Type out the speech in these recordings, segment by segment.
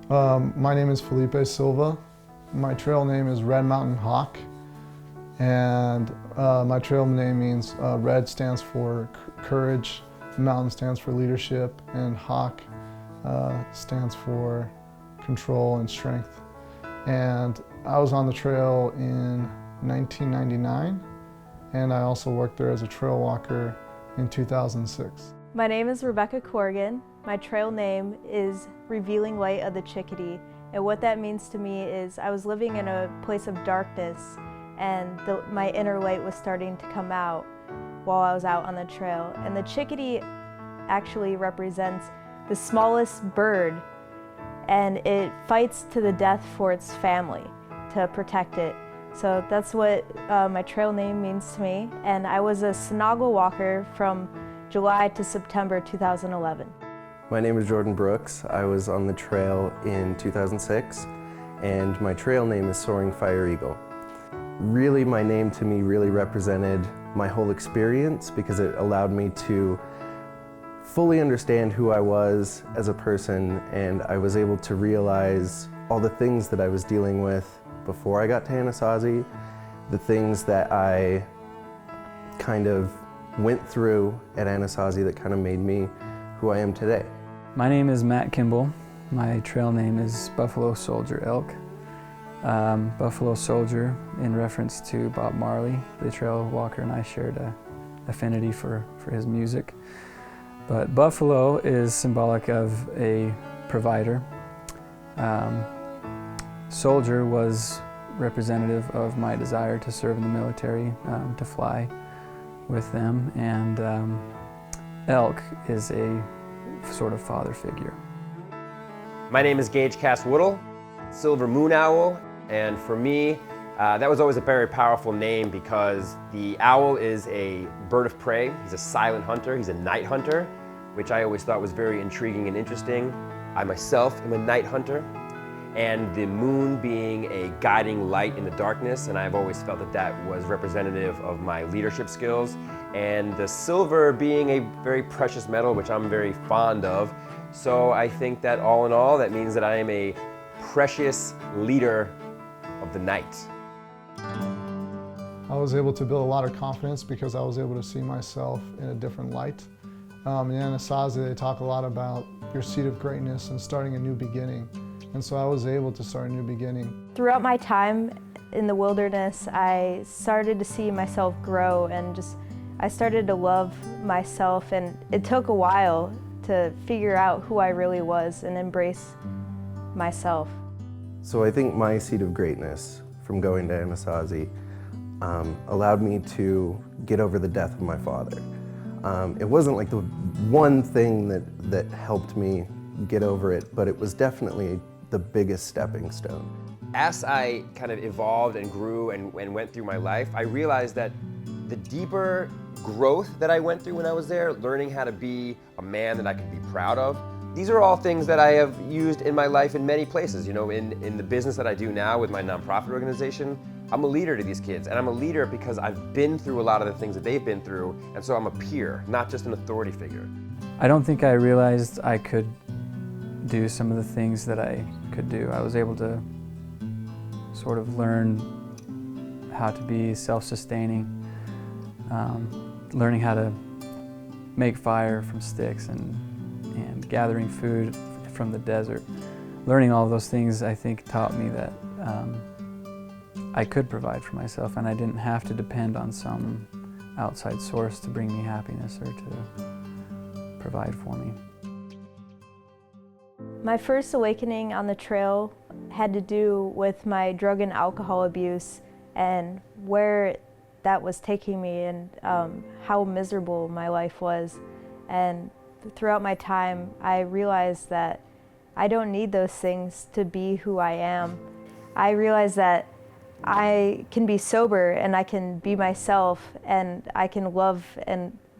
My name is Felipe Silva. My trail name is Red Mountain Hawk, and my trail name means red stands for courage, mountain stands for leadership, and hawk stands for control and strength. And I was on the trail in 1999, and I also worked there as a trail walker in 2006. My name is Rebecca Corrigan. My trail name is Revealing Light of the Chickadee, and what that means to me is I was living in a place of darkness, and my inner light was starting to come out while I was out on the trail. And the chickadee actually represents the smallest bird, and it fights to the death for its family to protect it. So that's what my trail name means to me. And I was a Snoggle walker from July to September 2011. My name is Jordan Brooks. I was on the trail in 2006, and my trail name is Soaring Fire Eagle. Really, my name to me really represented my whole experience because it allowed me to fully understand who I was as a person, and I was able to realize all the things that I was dealing with before I got to Anasazi, the things that I kind of went through at Anasazi that kind of made me who I am today. My name is Matt Kimball. My trail name is Buffalo Soldier Elk. Buffalo Soldier in reference to Bob Marley. The trail walker and I shared an affinity for his music. But Buffalo is symbolic of a provider. Soldier was representative of my desire to serve in the military, to fly with them, and elk is a sort of father figure. My name is Gage Cass-Woodle, Silver Moon Owl, and for me, that was always a very powerful name because the owl is a bird of prey. He's a silent hunter, he's a night hunter, which I always thought was very intriguing and interesting. I myself am a night hunter, and the moon being a guiding light in the darkness, and I've always felt that that was representative of my leadership skills, and the silver being a very precious metal, which I'm very fond of. So I think that all in all, that means that I am a precious leader of the night. I was able to build a lot of confidence because I was able to see myself in a different light. In Anasazi, they talk a lot about your seed of greatness and starting a new beginning. And so I was able to start a new beginning. Throughout my time in the wilderness, I started to see myself grow, and I started to love myself, and it took a while to figure out who I really was and embrace myself. So I think my seed of greatness from going to Anasazi allowed me to get over the death of my father. It wasn't like the one thing that helped me get over it, but it was definitely the biggest stepping stone. As I kind of evolved and grew and went through my life, I realized that the deeper growth that I went through when I was there, learning how to be a man that I could be proud of, these are all things that I have used in my life in many places. You know, in the business that I do now with my nonprofit organization, I'm a leader to these kids, and I'm a leader because I've been through a lot of the things that they've been through, and so I'm a peer, not just an authority figure. I don't think I realized I could do some of the things that I could do. I was able to sort of learn how to be self-sustaining, learning how to make fire from sticks and gathering food from the desert. Learning all of those things, I think, taught me that I could provide for myself, and I didn't have to depend on some outside source to bring me happiness or to provide for me. My first awakening on the trail had to do with my drug and alcohol abuse and where that was taking me, and how miserable my life was. And throughout my time, I realized that I don't need those things to be who I am. I realized that I can be sober and I can be myself, and I can love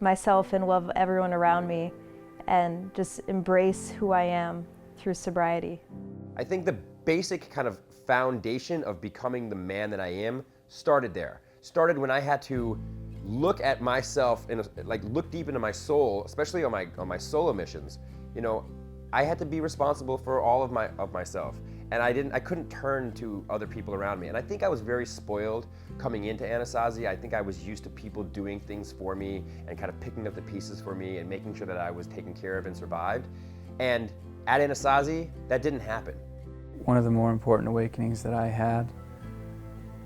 myself and love everyone around me, and just embrace who I am through sobriety. I think the basic kind of foundation of becoming the man that I am started there. Started when I had to look at myself and look deep into my soul, especially on my solo missions. You know, I had to be responsible for all of myself. And I couldn't turn to other people around me. And I think I was very spoiled coming into Anasazi. I think I was used to people doing things for me and kind of picking up the pieces for me and making sure that I was taken care of and survived. And at Anasazi, that didn't happen. One of the more important awakenings that I had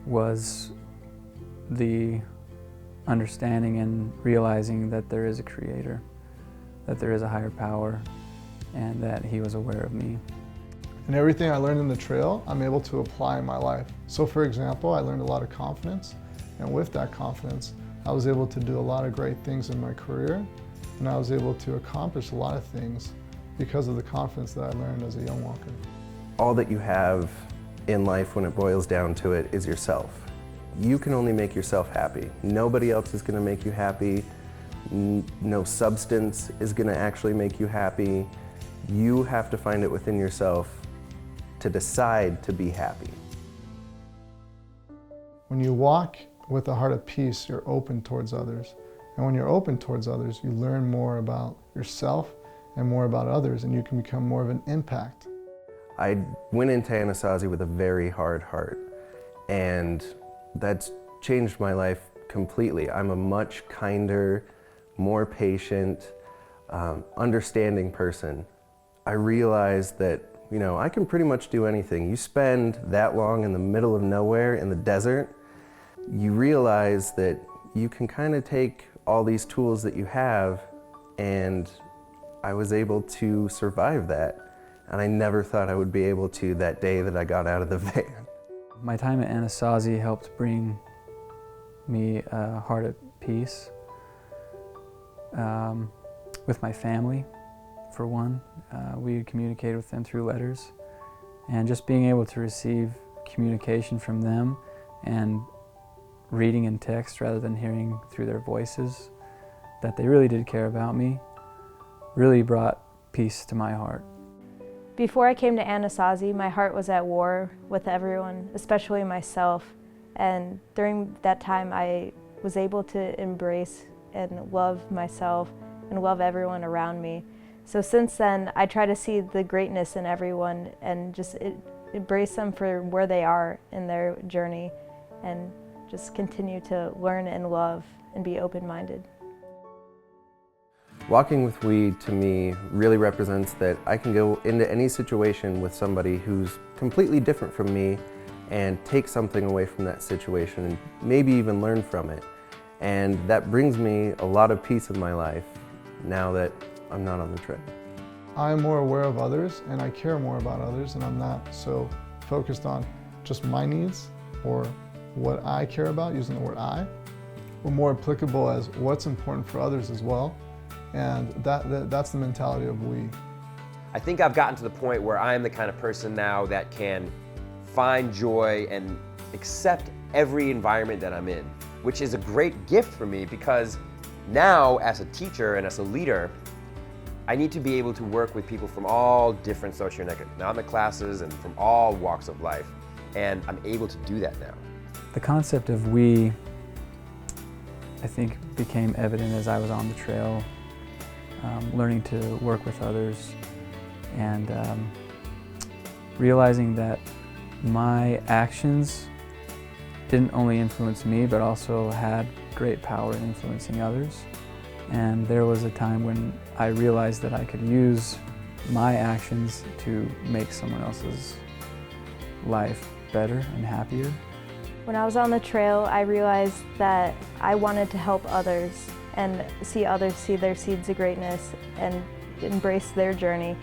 was the understanding and realizing that there is a creator, that there is a higher power, and that he was aware of me. And everything I learned in the trail, I'm able to apply in my life. So for example, I learned a lot of confidence, and with that confidence, I was able to do a lot of great things in my career, and I was able to accomplish a lot of things because of the confidence that I learned as a young walker. All that you have in life, when it boils down to it, is yourself. You can only make yourself happy. Nobody else is gonna make you happy. No substance is gonna actually make you happy. You have to find it within yourself to decide to be happy. When you walk with a heart of peace, you're open towards others. And when you're open towards others, you learn more about yourself and more about others, and you can become more of an impact. I went into Anasazi with a very hard heart, and that's changed my life completely. I'm a much kinder, more patient, understanding person. I realized that, you know, I can pretty much do anything. You spend that long in the middle of nowhere in the desert, you realize that you can kind of take all these tools that you have, and I was able to survive that. And I never thought I would be able to that day that I got out of the van. My time at Anasazi helped bring me a heart at peace with my family, for one. We communicated with them through letters, and just being able to receive communication from them and reading in text rather than hearing through their voices that they really did care about me really brought peace to my heart. Before I came to Anasazi, my heart was at war with everyone, especially myself. And during that time, I was able to embrace and love myself and love everyone around me. So since then, I try to see the greatness in everyone and just embrace them for where they are in their journey, and just continue to learn and love and be open-minded. Walking with weed, to me, really represents that I can go into any situation with somebody who's completely different from me and take something away from that situation and maybe even learn from it. And that brings me a lot of peace in my life now that I'm not on the trail. I'm more aware of others, and I care more about others, and I'm not so focused on just my needs or what I care about, using the word I. We're more applicable as what's important for others as well. And that's the mentality of we. I think I've gotten to the point where I'm the kind of person now that can find joy and accept every environment that I'm in, which is a great gift for me, because now as a teacher and as a leader, I need to be able to work with people from all different socioeconomic classes and from all walks of life, and I'm able to do that now. The concept of we, I think, became evident as I was on the trail, learning to work with others, and realizing that my actions didn't only influence me, but also had great power in influencing others. And there was a time when I realized that I could use my actions to make someone else's life better and happier. When I was on the trail, I realized that I wanted to help others and see others see their seeds of greatness and embrace their journey.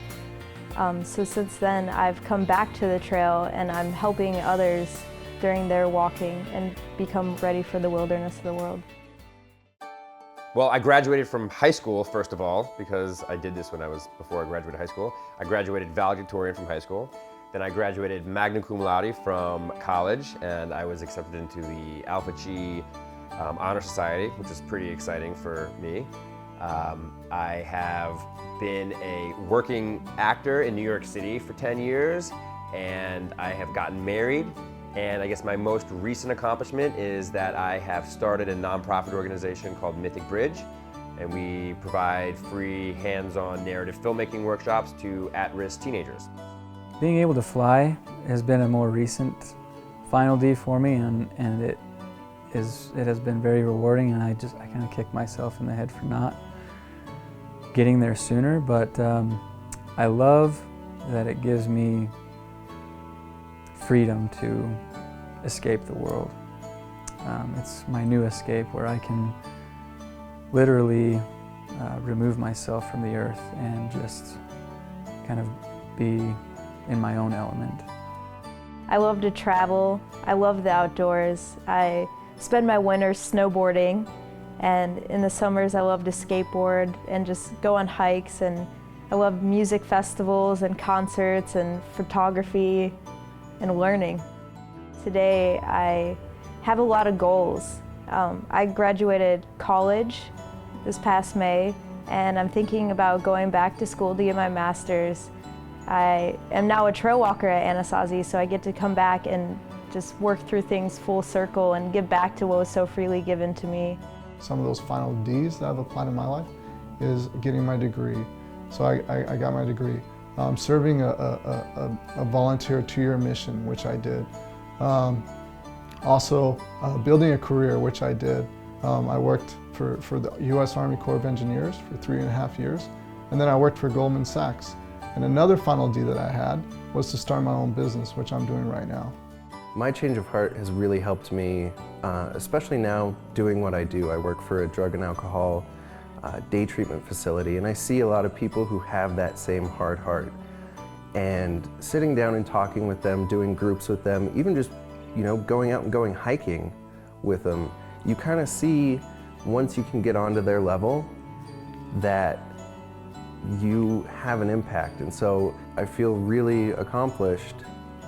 So since then, I've come back to the trail, and I'm helping others during their walking and become ready for the wilderness of the world. Well, I graduated from high school, first of all, because I did this before I graduated high school. I graduated valedictorian from high school. Then I graduated magna cum laude from college, and I was accepted into the Alpha Chi Honor Society, which is pretty exciting for me. I have been a working actor in New York City for 10 years, and I have gotten married. And I guess my most recent accomplishment is that I have started a nonprofit organization called Mythic Bridge, and we provide free hands-on narrative filmmaking workshops to at-risk teenagers. Being able to fly has been a more recent final D for me, and it has been very rewarding, and I kind of kick myself in the head for not getting there sooner, but I love that it gives me freedom to escape the world. It's my new escape where I can literally remove myself from the earth and just kind of be in my own element. I love to travel. I love the outdoors. I spend my winters snowboarding, and in the summers I love to skateboard and just go on hikes, and I love music festivals and concerts and photography and learning. Today I have a lot of goals. I graduated college this past May, and I'm thinking about going back to school to get my master's. I am now a trail walker at Anasazi, so I get to come back and just work through things full circle and give back to what was so freely given to me. Some of those final Ds that I've applied in my life is getting my degree. So I got my degree. Serving a volunteer 2-year mission, which I did. Also building a career, which I did. I worked for the U.S. Army Corps of Engineers for 3.5 years, and then I worked for Goldman Sachs. And another final D that I had was to start my own business, which I'm doing right now. My change of heart has really helped me, especially now doing what I do. I work for a drug and alcohol day treatment facility, and I see a lot of people who have that same hard heart. And sitting down and talking with them, doing groups with them, even just going out and going hiking with them, you kind of see, once you can get onto their level, that you have an impact. And so I feel really accomplished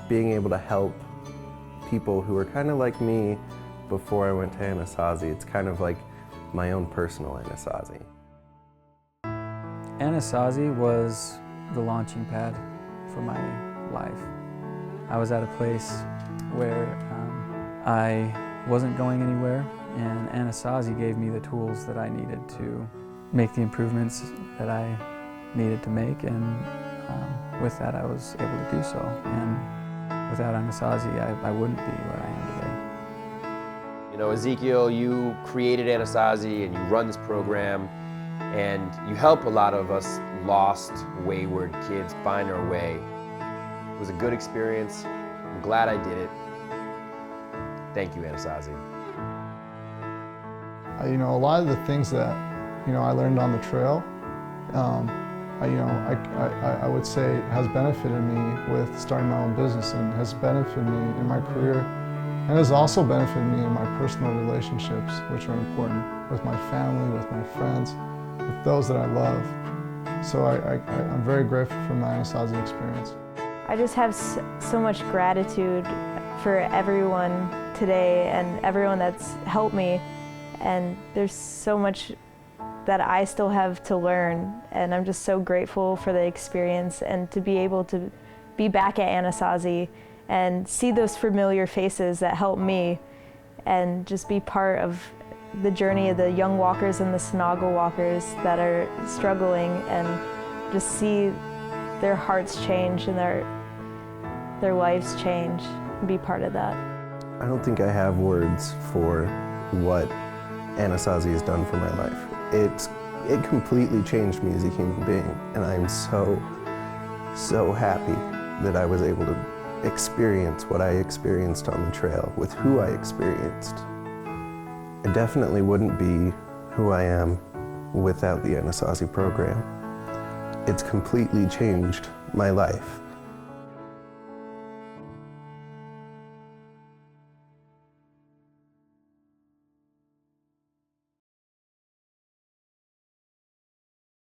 being able to help people who are kind of like me before I went to Anasazi. It's kind of like my own personal Anasazi. Anasazi was the launching pad for my life. I was at a place where I wasn't going anywhere, and Anasazi gave me the tools that I needed to make the improvements that I needed to make, and with that I was able to do so. And without Anasazi, I wouldn't be where I am today. You know, Ezekiel, you created Anasazi and you run this program, and you help a lot of us lost, wayward kids find our way. It was a good experience. I'm glad I did it. Thank you, Anasazi. A lot of the things that I learned on the trail, I would say has benefited me with starting my own business, and has benefited me in my career, and has also benefited me in my personal relationships, which are important, with my family, with my friends, with those that I love. So I'm very grateful for my Anasazi experience. I just have so much gratitude for everyone today and everyone that's helped me, and there's so much that I still have to learn, and I'm just so grateful for the experience and to be able to be back at Anasazi and see those familiar faces that helped me, and just be part of the journey of the young walkers and the Snoggle walkers that are struggling, and just see their hearts change and their lives change, and be part of that. I don't think I have words for what Anasazi has done for my life. It completely changed me as a human being, and I'm so happy that I was able to experience what I experienced on the trail with who I experienced. I definitely wouldn't be who I am without the Anasazi program. It's completely changed my life.